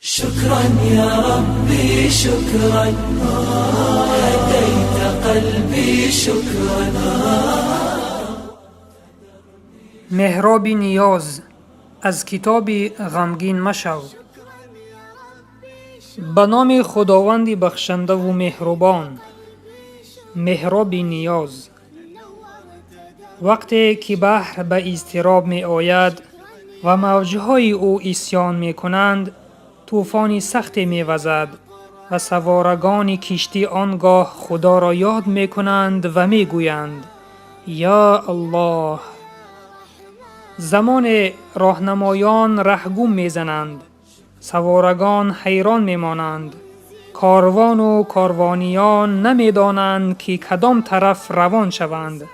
شكرا يا ربي شكرا هديت قلبي شكرا. محراب نیاز از کتاب غمگین مشو. به نام خداوند بخشنده و مهربان. محراب نیاز. وقتی که بحر به اضطراب می آید و موجهای او عصیان می کنند، طوفانی سخت می وزد و سوارگان کشتی آنگاه خدا را یاد می کنند و می گویند یا الله. زمان راهنمایان رهگم می زنند، سوارگان حیران می مانند، کاروان و کاروانیان نمی دانند که کدام طرف روان شوند.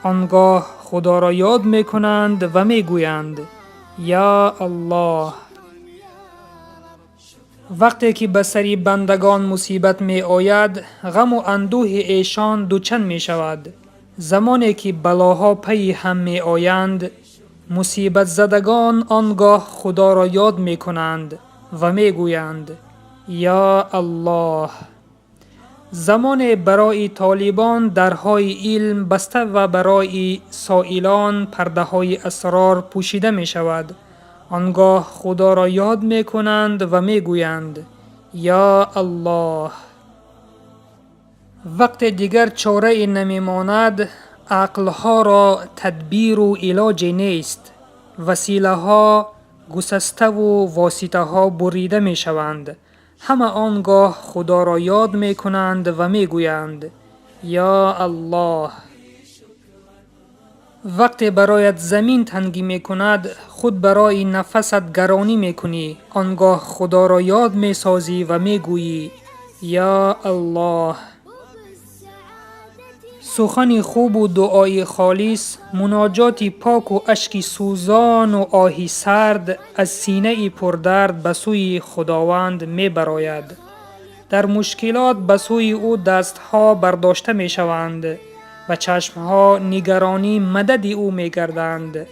آنگاه خدا را یاد می کنند و می گویند یا الله. وقتی که به سری بندگان مصیبت می آید، غم و اندوه ایشان دوچند می شود. زمانی که بلاها پی هم می آیند، مصیبت زدگان آنگاه خدا را یاد می کنند و می گویند یا الله. زمان برای طالبان درهای علم بسته و برای سائلان پرده های اسرار پوشیده می شود. آنگاه خدا را یاد می کنند و می گویند یا الله. وقت دیگر چاره نمی ماند، عقلها را تدبیر و علاج نیست. وسیله ها گسسته و واسطه ها بریده می شوند. همه آنگاه خدا را یاد می کنند و می گویند یا الله. وقتی برایت زمین تنگی می کند، خود برای نفست گرانی می کنی. آنگاه خدا را یاد می سازی و می گویی یا الله. سخن خوب و دعای خالص، مناجات پاک و اشک سوزان و آهی سرد از سینه پردرد به سوی خداوند می براید. در مشکلات به سوی او دستها برداشته می شوند و چشمها نگرانی مدد او می گردند.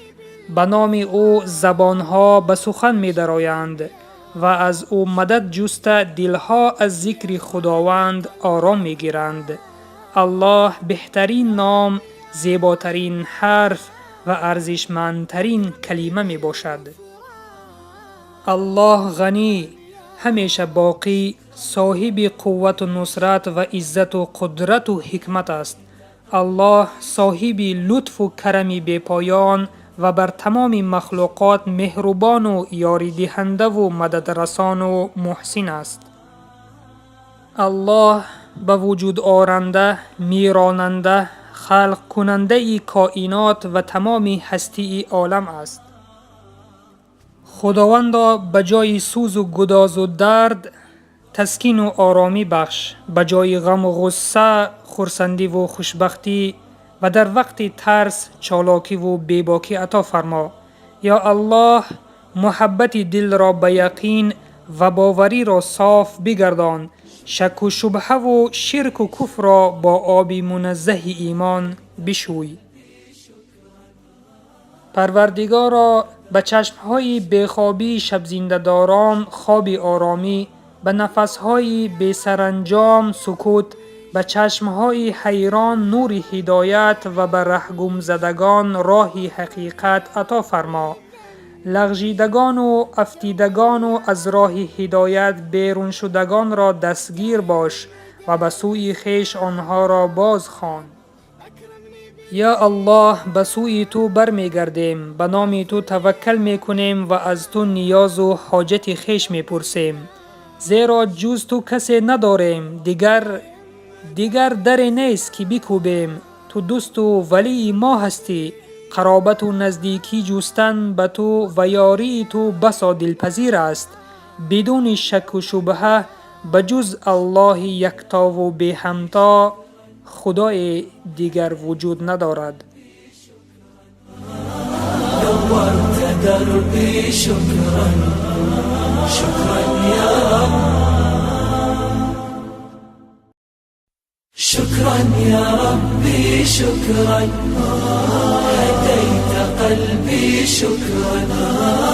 به نام او زبانها به سخن می درآیند و از او مدد جسته دلها از ذکر خداوند آرام می گیرند. الله بهترین نام، زیباترین حرف و ارزشمندترین کلمه می باشد. الله غنی، همیشه باقی، صاحب قوت و نصرت و عزت و قدرت و حکمت است. الله صاحب لطف و کرم بی پایان و بر تمام مخلوقات مهربان و یاری دهنده و مدد رسان و محسن است. الله به وجود آورنده، میراننده، خلق کننده ای کائنات و تمام هستی عالم است. خداوندا به جای سوز و گداز و درد تسکین و آرامی بخش، به جای غم و غصه خرسندی و خوشبختی و در وقت ترس چالاکی و بیباکی عطا فرما. یا الله، محبت دل را به یقین و باوری را صاف بگردان. شک و شبهه و شرک و کفر را با آب منزه ایمان بشوی. پروردگارا، به چشمهای بیخوابی شب زنده داران خواب آرامی، به نفسهای بی سرانجام سکوت، به چشمهای حیران نور هدایت و به رهگم زدگان راه حقیقت عطا فرما. لغزیدگان و افتیدگان و از راه هدایت بیرون شدگان را دستگیر باش و به سوی خویش آنها را باز خوان. یا الله، به سوی تو برمی گردیم، به نام تو توکل می کنیم و از تو نیاز و حاجت خویش می پرسیم. زیرا جز تو کسی نداریم، دیگر در نیست که بکوبیم. تو دوست و ولی ما هستی، قرابت و نزدیکی جستن به تو و یاری تو بسا دلپذیر است. بدون شک و شبهه به جز الله یکتا و بی همتا خدای دیگر وجود ندارد. نورت دربي شكرا شكرا يا رب. شكرا يا ربي شكرا هديت قلبي شكرا.